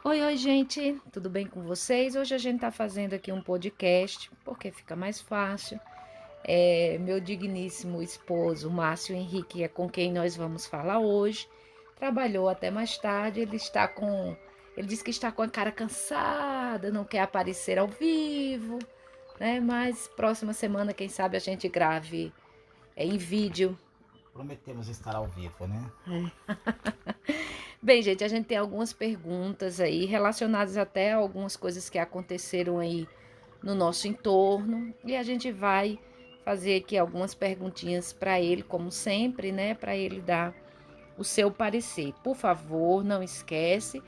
Oi, oi, gente, tudo bem com vocês? Hoje a gente tá fazendo aqui um podcast porque fica mais fácil. Meu digníssimo esposo, Márcio Henrique, é com quem nós vamos falar hoje. Trabalhou até mais tarde, ele disse que está com a cara cansada, não quer aparecer ao vivo, né? Mas próxima semana, quem sabe a gente grave em vídeo. Prometemos estar ao vivo, né? Bem, gente, a gente tem algumas perguntas aí relacionadas até a algumas coisas que aconteceram aí no nosso entorno e a gente vai fazer aqui algumas perguntinhas para ele, como sempre, né, para ele dar o seu parecer. Por favor, não esquece,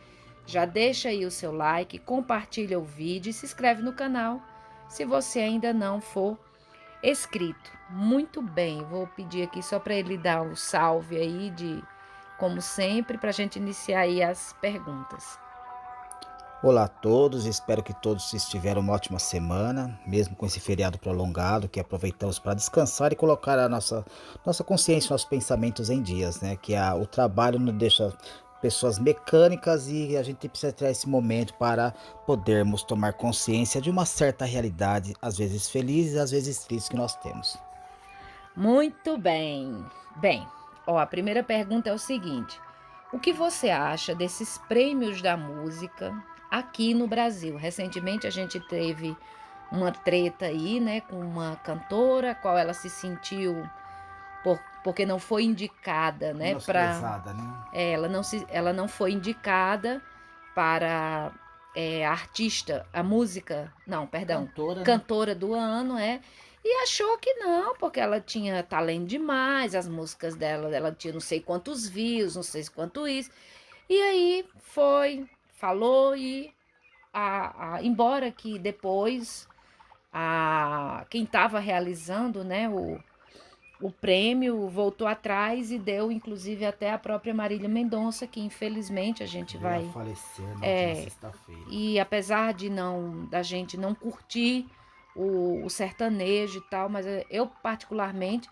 já deixa aí o seu like, compartilha o vídeo e se inscreve no canal se você ainda não for inscrito. Muito bem, vou pedir aqui só para ele dar um salve aí de como sempre para a gente iniciar aí as perguntas. Olá a todos, espero que todos estiveram uma ótima semana, mesmo com esse feriado prolongado, que aproveitamos para descansar e colocar a nossa consciência, nossos pensamentos em dias, né? O trabalho nos deixa pessoas mecânicas e a gente precisa ter esse momento para podermos tomar consciência de uma certa realidade, às vezes feliz e às vezes triste que nós temos. Muito bem. Bem, ó, a primeira pergunta é o seguinte: o que você acha desses prêmios da música aqui no Brasil? Recentemente a gente teve uma treta aí, né, com uma cantora, a qual ela se sentiu porque não foi indicada, né, para Menosprezada, né? ela não foi indicada para artista, a música, não, perdão, Cantora, né? cantora do ano, e achou que não, porque ela tinha talento demais, as músicas dela, ela tinha não sei quantos views, não sei quanto isso, e aí foi, falou e embora que depois quem estava realizando, né, o prêmio voltou atrás e deu, inclusive, até a própria Marília Mendonça, que infelizmente a gente Veio a vai. falecer na última É, sexta-feira. e apesar de não da gente não curtir o sertanejo e tal, mas eu particularmente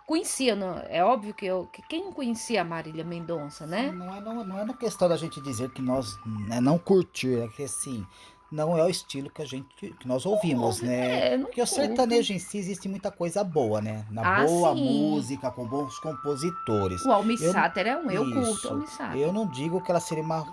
conhecia, é óbvio que quem conhecia a Marília Mendonça, Sim, né? não é na questão da gente dizer que nós, né, não curtir, é que assim, não é o estilo que nós ouvimos, né? Não Porque o curto. sertanejo em si existe muita coisa boa, né? Na Ah, boa sim. música, com bons compositores. O Almir Eu, Sater é um, eu curto o isso, Almir eu Sater. não digo que ela seria uma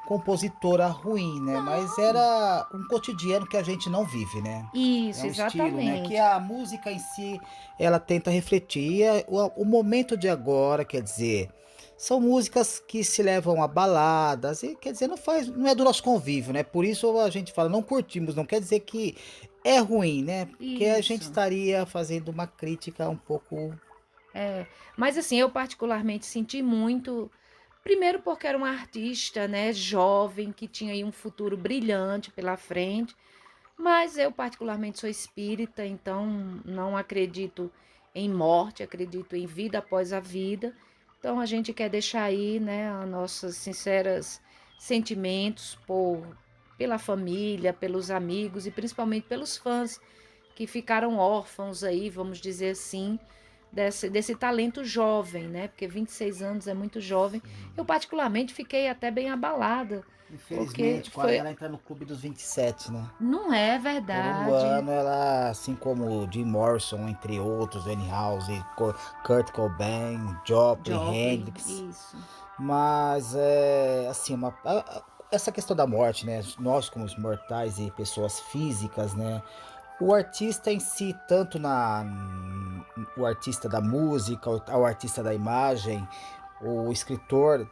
compositora ruim, né? Mas era um cotidiano que a gente não vive, né? É Isso, um estilo, né? Que exatamente. a música em si, ela tenta refletir. O momento de agora, quer dizer, são músicas que se levam a baladas e quer dizer, não é do nosso convívio, né? Por isso a gente fala, não curtimos, não quer dizer que é ruim, né? Porque a gente Isso. estaria fazendo uma crítica um pouco. É, mas assim, eu particularmente senti muito, primeiro porque era uma artista, né, jovem, que tinha aí um futuro brilhante pela frente, mas eu particularmente sou espírita, então não acredito em morte, acredito em vida após a vida. Então a gente quer deixar aí, né, as nossas sinceras sentimentos pela família, pelos amigos e principalmente pelos fãs que ficaram órfãos aí, vamos dizer assim, desse talento jovem, né? Porque 26 anos é muito jovem. Eu, Sim. particularmente, fiquei até bem abalada, porque Infelizmente, foi. ela entra no clube dos 27, né? Não é Por um verdade. ano, ela, assim como Jim Morrison, entre outros, House, Kurt Cobain, Joplin, Joplin, Hendrix. isso. Mas é assim, essa questão da morte, né? Nós como os mortais e pessoas físicas, né? O artista em si, o artista da música, o artista da imagem, o escritor,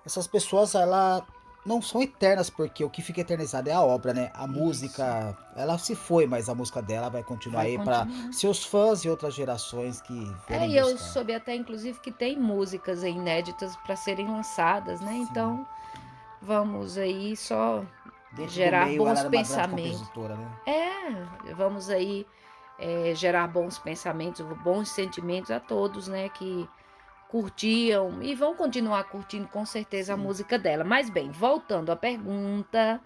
essas pessoas ela não são eternas porque o que fica eternizado é a obra, né? A Isso. música, ela se foi, mas a música dela vai continuar Vai aí para continuar. seus fãs e outras gerações que É, vierem e eu buscar. soube até, inclusive, que tem músicas aí inéditas para serem lançadas, né? Sim. Então, vamos aí só Dentro do gerar meio, ela bons era uma grande pensamentos. compositora, né? Vamos aí gerar bons pensamentos, bons sentimentos a todos, né? Que curtiam e vão continuar curtindo com certeza a Sim. música dela. Mas bem, voltando à pergunta,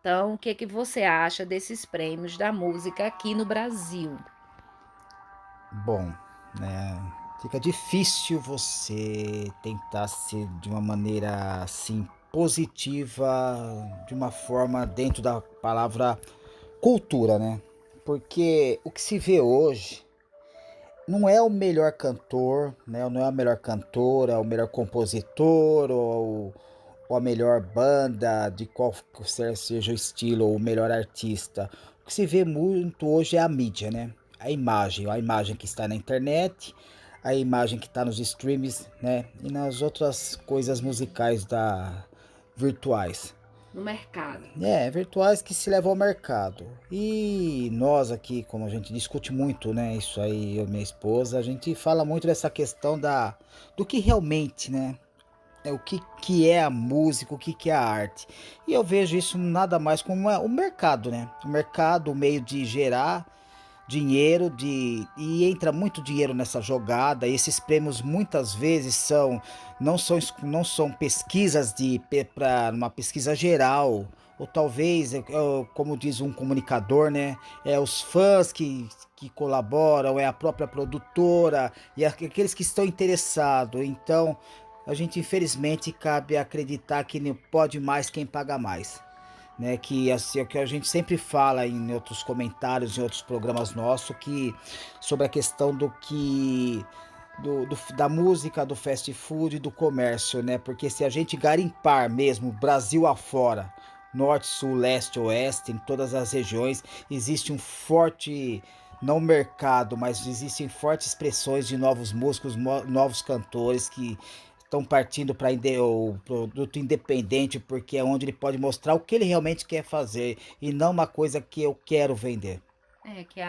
então, o que que você acha desses prêmios da música aqui no Brasil? Bom, né? Fica difícil você tentar ser de uma maneira assim positiva de uma forma dentro da palavra cultura, né? Porque o que se vê hoje não é o melhor cantor, né? Não é a melhor cantora, o melhor compositor ou a melhor banda de qual seja o estilo, ou o melhor artista. O que se vê muito hoje é a mídia, né? A imagem que está na internet, a imagem que está nos streams, né? E nas outras coisas musicais virtuais. no mercado. É, virtuais que se levam ao mercado. E nós aqui, como a gente discute muito, né, isso aí, eu e minha esposa, a gente fala muito dessa questão do que realmente, né, é que é a música, que é a arte. E eu vejo isso nada mais como o mercado, né? O mercado, o meio de gerar dinheiro e entra muito dinheiro nessa jogada. E esses prêmios muitas vezes não são pesquisas para uma pesquisa geral, ou talvez como diz um comunicador, né, é os fãs que colaboram, é a própria produtora e aqueles que estão interessados. Então a gente infelizmente cabe acreditar que não pode mais quem paga mais, né? Que assim, é o que a gente sempre fala em outros comentários, em outros programas nossos, que sobre a questão da música, do fast food, do comércio, né? Porque se a gente garimpar mesmo Brasil afora, norte, sul, leste, oeste, em todas as regiões, existe um forte, não mercado, mas existem fortes expressões de novos músicos, novos cantores que estão partindo para o produto independente, porque é onde ele pode mostrar o que ele realmente quer fazer e não uma coisa que eu quero vender. É que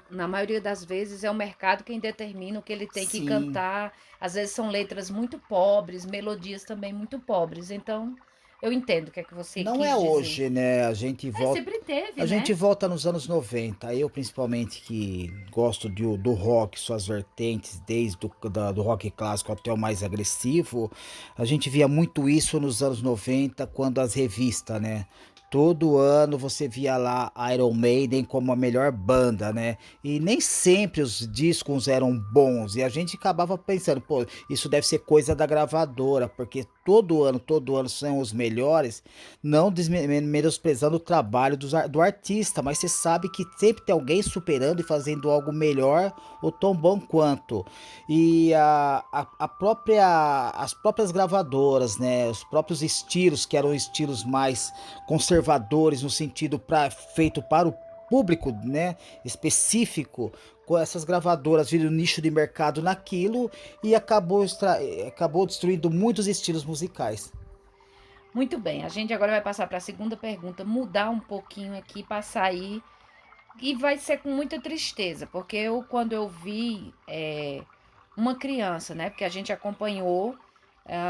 na maioria das vezes é o mercado quem determina o que ele tem que Sim, cantar. Às vezes são letras muito pobres, melodias também muito pobres. Então, eu entendo o que é que você não é quis dizer. hoje, né? É, sempre teve, A gente né? volta nos anos 90. Eu, principalmente, que gosto do rock, suas vertentes, desde do rock clássico até o mais agressivo, a gente via muito isso nos anos 90, quando as revistas, né? Todo ano você via lá Iron Maiden como a melhor banda, né? E nem sempre os discos eram bons. E a gente acabava pensando, pô, isso deve ser coisa da gravadora, porque todo ano são os melhores, não menosprezando o trabalho do artista, mas você sabe que sempre tem alguém superando e fazendo algo melhor ou tão bom quanto. E as próprias gravadoras, né, os próprios estilos, que eram estilos mais conservadores no sentido feito para o público, né, específico, com essas gravadoras viram nicho de mercado naquilo e acabou destruindo muitos estilos musicais. Muito bem. A gente agora vai passar para a segunda pergunta, mudar um pouquinho aqui para sair. E vai ser com muita tristeza, porque quando eu vi uma criança, né? Porque a gente acompanhou,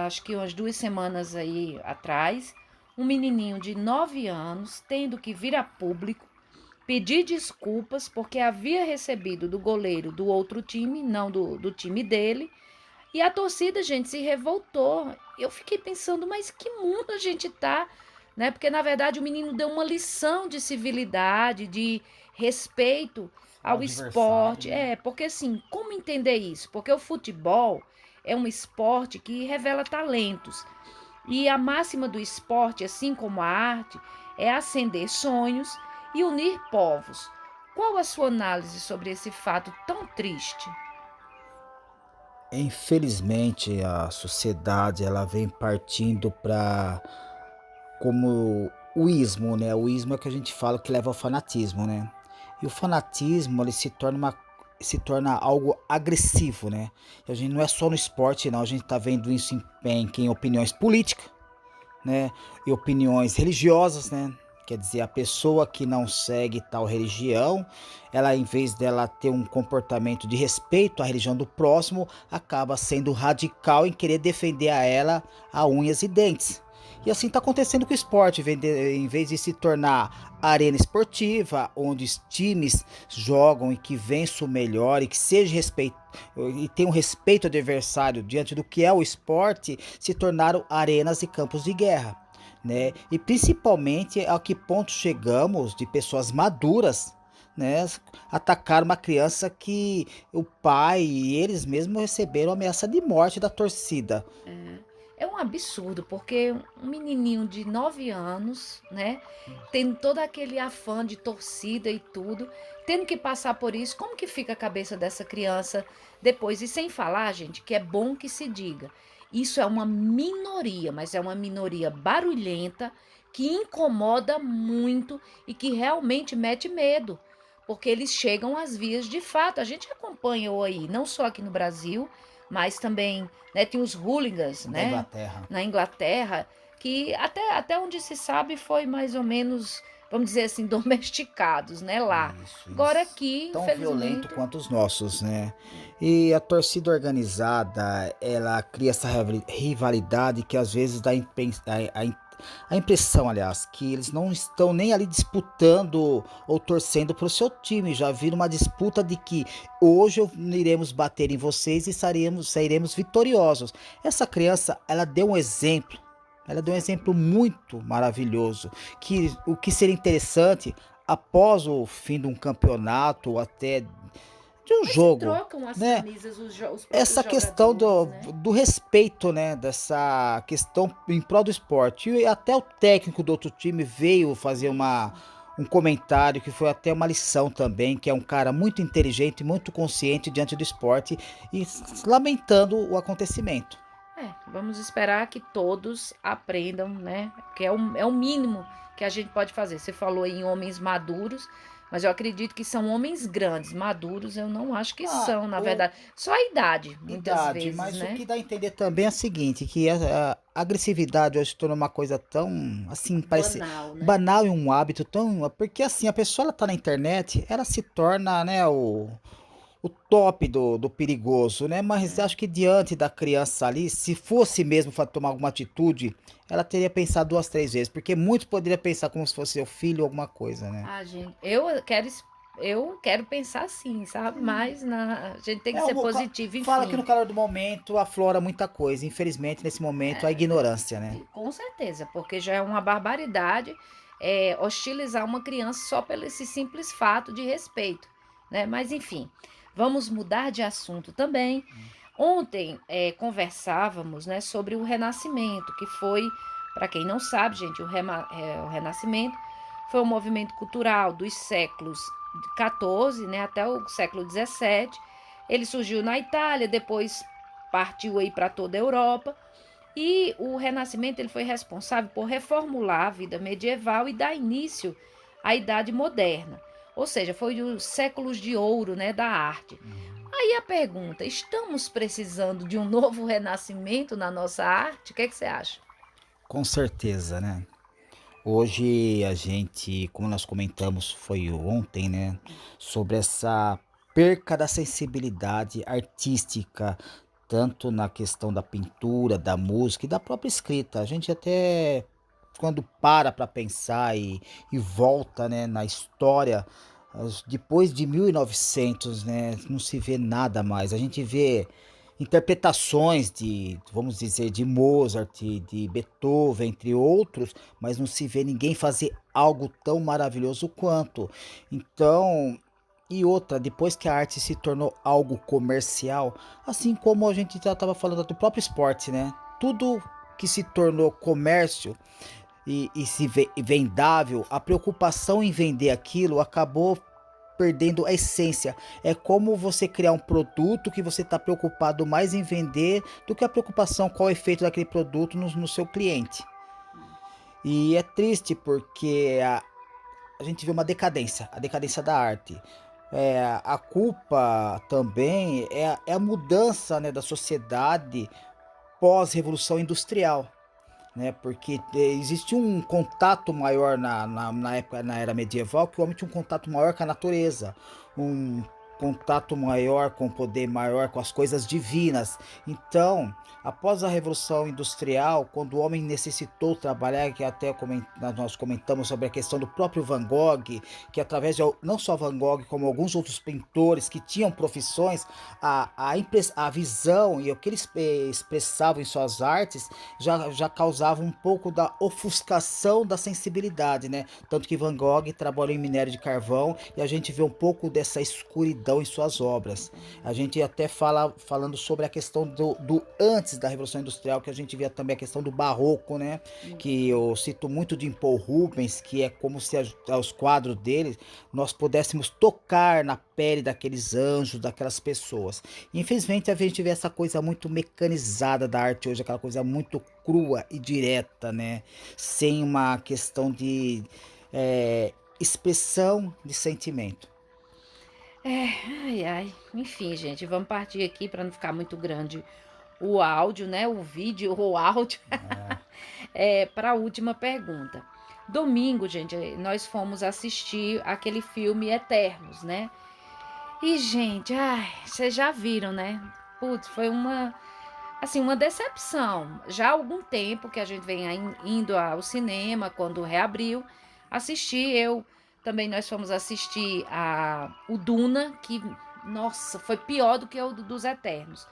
acho que umas 2 semanas aí atrás, um menininho de 9 anos tendo que vir a público pedir desculpas porque havia recebido do goleiro do outro time, não do time dele, e a torcida, gente, se revoltou. Eu fiquei pensando, mas que mundo a gente tá, né? Porque na verdade o menino deu uma lição de civilidade, de respeito O ao adversário, esporte. né? É, porque assim, como entender isso? Porque o futebol é um esporte que revela talentos. E a máxima do esporte, assim como a arte, é acender sonhos e unir povos. Qual a sua análise sobre esse fato tão triste? Infelizmente, a sociedade ela vem partindo para como o ismo, né? O ismo é o que a gente fala que leva ao fanatismo, né? E o fanatismo ele se torna algo agressivo, né? E a gente não é só no esporte, não. A gente tá vendo isso em opiniões políticas, né? E opiniões religiosas, né? Quer dizer, a pessoa que não segue tal religião, ela em vez dela ter um comportamento de respeito à religião do próximo, acaba sendo radical em querer defender a ela a unhas e dentes. E assim está acontecendo com o esporte, em vez de se tornar arena esportiva, onde os times jogam e que vença o melhor e que seja respeito e tenha um respeito ao adversário diante do que é o esporte, se tornaram arenas e campos de guerra, né? E principalmente a que ponto chegamos de pessoas maduras, né, atacar uma criança que o pai e eles mesmos receberam ameaça de morte da torcida. É um absurdo, porque um menininho de 9 anos, né, tendo todo aquele afã de torcida e tudo, tendo que passar por isso, como que fica a cabeça dessa criança depois? E sem falar, gente, que é bom que se diga, isso é uma minoria, mas é uma minoria barulhenta que incomoda muito e que realmente mete medo, porque eles chegam às vias de fato. A gente acompanhou aí, não só aqui no Brasil, mas também, né, tem os hooligans, Da né, Inglaterra. na Inglaterra, que até onde se sabe foi mais ou menos, vamos dizer assim, domesticados, né, lá. Isso, Agora eles aqui, tão violento infelizmente, quanto os nossos, né? E a torcida organizada, ela cria essa rivalidade que às vezes dá a impressão, aliás, que eles não estão nem ali disputando ou torcendo para o seu time. Já vira uma disputa de que hoje iremos bater em vocês e sairemos vitoriosos. Essa criança, ela deu um exemplo. Ela deu um exemplo muito maravilhoso. Que o que seria interessante após o fim de um campeonato ou até de um mas se jogo, trocam as né? camisas os próprios Essa questão jogadores, né? do respeito, né? Dessa questão em prol do esporte. E até o técnico do outro time veio fazer Isso. um comentário que foi até uma lição também, que é um cara muito inteligente, muito consciente diante do esporte e lamentando o acontecimento. Vamos esperar que todos aprendam, né? Que é o mínimo que a gente pode fazer. Você falou em homens maduros, mas eu acredito que são homens grandes. Maduros eu não acho que Ah, são, na o verdade. Só a idade, muitas idade, vezes, mas o né? que dá a entender também é o seguinte, que a agressividade hoje se tornou uma coisa tão, assim, parece Banal, né? banal e um hábito tão, porque assim, a pessoa ela tá na internet, ela se torna, né, o top do perigoso, né? Mas É. acho que diante da criança ali, se fosse mesmo para tomar alguma atitude, ela teria pensado duas, três vezes, porque muitos poderiam pensar como se fosse seu filho ou alguma coisa, né? Ah, gente, eu quero pensar assim, sabe? Mas a gente tem que É ser um, positivo, fala que enfim. no calor do momento aflora muita coisa. Infelizmente, nesse momento, a ignorância, né? Com certeza, porque já é uma barbaridade hostilizar uma criança só pelo esse simples fato de respeito, né? Mas enfim, vamos mudar de assunto também. Ontem conversávamos, né, sobre o Renascimento, que foi, para quem não sabe, gente, o Renascimento foi um movimento cultural dos séculos XIV, né, até o século XVII. Ele surgiu na Itália, depois partiu aí para toda a Europa e o Renascimento ele foi responsável por reformular a vida medieval e dar início à Idade Moderna. Ou seja, foi os séculos de ouro, né, da arte. Aí a pergunta: estamos precisando de um novo renascimento na nossa arte? O que, é que você acha? Com certeza, né? Hoje a gente, como nós comentamos, foi ontem, né? Sobre essa perca da sensibilidade artística, tanto na questão da pintura, da música e da própria escrita. A gente até quando para pensar e volta, né, na história, depois de 1900, né, não se vê nada mais. A gente vê interpretações de, vamos dizer, de Mozart, de Beethoven, entre outros, mas não se vê ninguém fazer algo tão maravilhoso quanto. Então, e outra, depois que a arte se tornou algo comercial, assim como a gente já estava falando do próprio esporte, né? Tudo que se tornou comércio e vendável, a preocupação em vender aquilo acabou perdendo a essência. É como você criar um produto que você está preocupado mais em vender do que a preocupação qual é o efeito daquele produto no seu cliente. E é triste porque a gente vê uma decadência, a decadência da arte. A culpa também é a mudança, né, da sociedade pós-revolução industrial, né? Porque existe um contato maior na época, na era medieval, que o homem tinha um contato maior com a natureza, um contato maior com o poder maior com as coisas divinas. Então, após a Revolução Industrial, quando o homem necessitou trabalhar, que até nós comentamos sobre a questão do próprio Van Gogh, que através de não só Van Gogh, como alguns outros pintores que tinham profissões, a visão e o que eles expressavam em suas artes já causava um pouco da ofuscação da sensibilidade, né? Tanto que Van Gogh trabalhou em minério de carvão e a gente vê um pouco dessa escuridão lentidão em suas obras. A gente até falando sobre a questão do antes da Revolução Industrial, que a gente via também a questão do barroco, né? Que eu cito muito de Paul Rubens, que é como se aos quadros dele nós pudéssemos tocar na pele daqueles anjos, daquelas pessoas. Infelizmente a gente vê essa coisa muito mecanizada da arte hoje, aquela coisa muito crua e direta, né? Sem uma questão de expressão de sentimento. É, ai, ai. Enfim, gente, vamos partir aqui para não ficar muito grande o áudio, né? O vídeo, o áudio. Para a última pergunta. Domingo, gente, nós fomos assistir aquele filme Eternos, né? E, gente, ai, vocês já viram, né? Putz, foi uma decepção. Já há algum tempo que a gente vem indo ao cinema, quando reabriu, assistir. Também nós fomos assistir o Duna, que, nossa, foi pior do que o dos Eternos.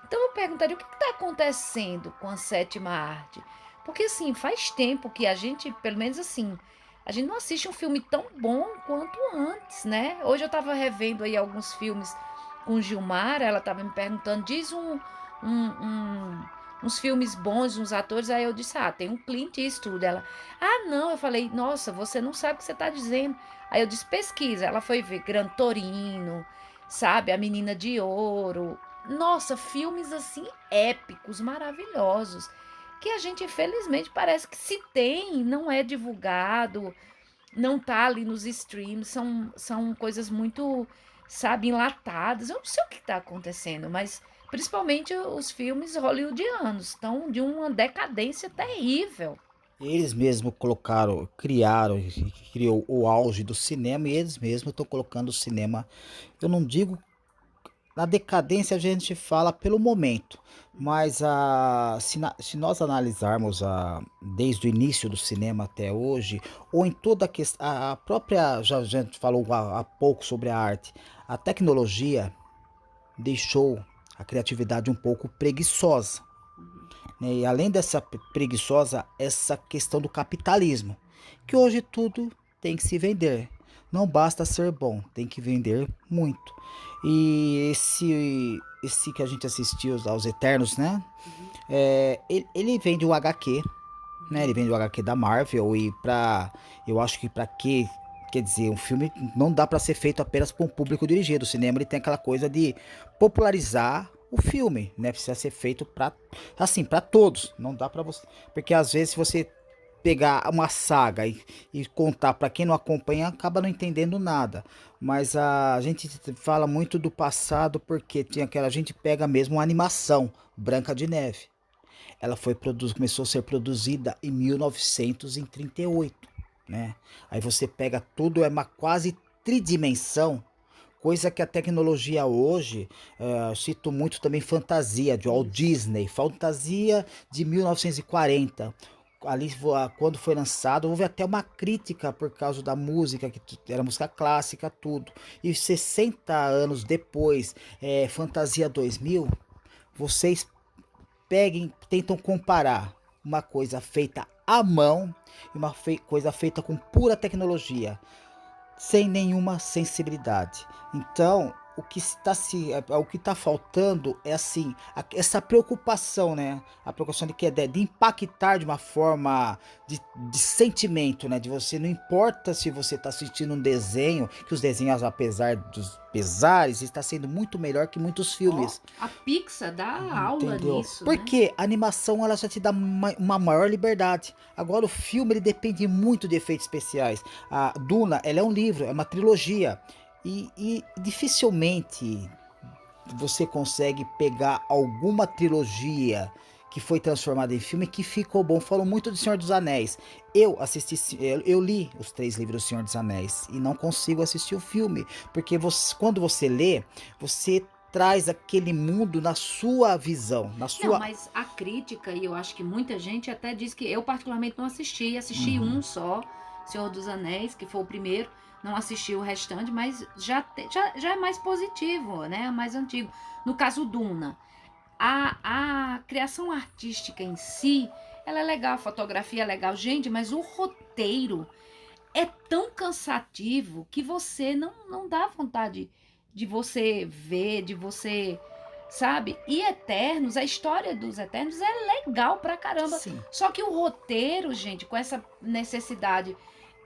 Então eu perguntaria o que está acontecendo com a sétima arte? Porque assim, faz tempo que a gente, pelo menos assim, a gente não assiste um filme tão bom quanto antes, né? Hoje eu estava revendo aí alguns filmes com Gilmar, ela estava me perguntando, diz uns filmes bons, uns atores, aí eu disse, tem um Clint Eastwood, ela, não, eu falei, nossa, você não sabe o que você está dizendo, aí eu disse, pesquisa, ela foi ver Gran Torino, sabe, A Menina de Ouro, nossa, filmes assim épicos, maravilhosos, que a gente infelizmente parece que se tem, não é divulgado, não tá ali nos streams, são coisas muito, sabe, enlatadas. Eu não sei o que tá acontecendo, mas principalmente os filmes hollywoodianos estão de uma decadência terrível. Eles mesmos colocaram, criaram e criou o auge do cinema e eles mesmos estão colocando o cinema. Eu não digo na decadência, a gente fala pelo momento, mas se nós analisarmos desde o início do cinema até hoje, ou em toda a questão, a própria, já a gente falou há pouco sobre a arte, a tecnologia deixou a criatividade um pouco preguiçosa, né? E além dessa preguiçosa, essa questão do capitalismo, que hoje tudo tem que se vender. Não basta ser bom, tem que vender muito. E esse que a gente assistiu aos Eternos, né? Ele vem de um HQ, né? Ele vem do HQ da Marvel eu acho que pra quê? Quer dizer, um filme não dá pra ser feito apenas para um público dirigido. O cinema ele tem aquela coisa de popularizar o filme, né? Precisa ser feito para assim, para todos. Não dá pra você, porque às vezes se você pegar uma saga e contar pra quem não acompanha, acaba não entendendo nada. Mas a gente fala muito do passado porque tinha aquela, a gente pega mesmo uma animação, Branca de Neve. Ela começou a ser produzida em 1938, né? Aí você pega tudo, é uma quase tridimensão, coisa que a tecnologia hoje, cito muito também Fantasia, de Walt Isso. Disney, Fantasia de 1940. Ali, quando foi lançado, houve até uma crítica por causa da música, que era música clássica, tudo. E 60 anos depois, Fantasia 2000, vocês peguem, tentam comparar uma coisa feita à mão e uma coisa feita com pura tecnologia, sem nenhuma sensibilidade. Então, o que está faltando é assim, essa preocupação, né? A preocupação de que de impactar de uma forma de sentimento, né? De você não importa se você está assistindo um desenho, que os desenhos, apesar dos pesares, está sendo muito melhor que muitos Ó, filmes. a Pixar dá aula Entendeu? nisso, né? Porque a animação ela já te dá uma maior liberdade. Agora o filme ele depende muito de efeitos especiais. A Duna, ela é um livro, é uma trilogia. E dificilmente você consegue pegar alguma trilogia que foi transformada em filme que ficou bom. Falam muito do Senhor dos Anéis. Eu li os 3 livros do Senhor dos Anéis e não consigo assistir o filme, porque quando você lê, você traz aquele mundo na sua visão, na Não, sua. mas a crítica, e eu acho que muita gente até diz que eu particularmente não assisti Uhum. um só, Senhor dos Anéis, que foi o primeiro, não assisti o restante, mas já é mais positivo, né? É mais antigo. No caso Duna, a criação artística em si, ela é legal, a fotografia é legal, gente, mas o roteiro é tão cansativo que você não dá vontade de você ver, de você, sabe? E Eternos, a história dos Eternos é legal pra caramba. Sim. Só que o roteiro, gente, com essa necessidade,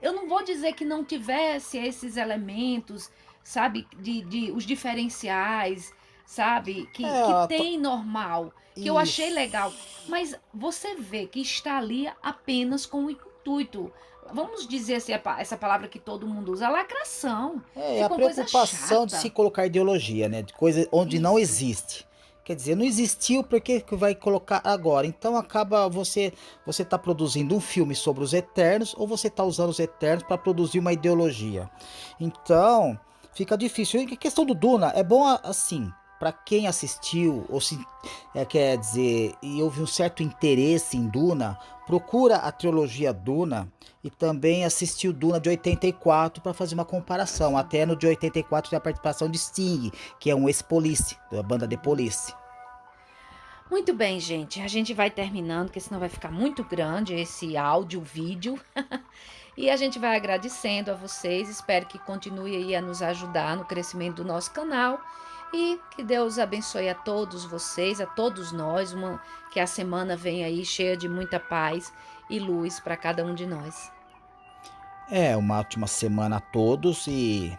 eu não vou dizer que não tivesse esses elementos, sabe? De os diferenciais, sabe? Que É, tem normal, que eu achei legal. isso. Mas você vê que está ali apenas com o intuito. Vamos dizer assim, essa palavra que todo mundo usa, lacração. É a Ficou uma coisa preocupação de se chata. colocar ideologia, né? De coisa onde não Isso. existe. Quer dizer, não existiu, por que que vai colocar agora? Então acaba você tá produzindo um filme sobre os Eternos ou você tá usando os Eternos para produzir uma ideologia. Então, fica difícil. E a questão do Duna é bom assim, para quem assistiu ou se quer dizer, e houve um certo interesse em Duna, procura a trilogia Duna e também assistiu Duna de 84 para fazer uma comparação. Sim. Até no de 84 tem a participação de Sting, que é um ex-Police, da banda The Police. Muito bem, gente. A gente vai terminando, porque senão vai ficar muito grande esse áudio, vídeo. E a gente vai agradecendo a vocês. Espero que continue aí a nos ajudar no crescimento do nosso canal. E que Deus abençoe a todos vocês, a todos nós. Que a semana venha aí cheia de muita paz e luz para cada um de nós. É, uma ótima semana a todos e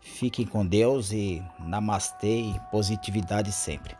fiquem com Deus e namastê e positividade sempre.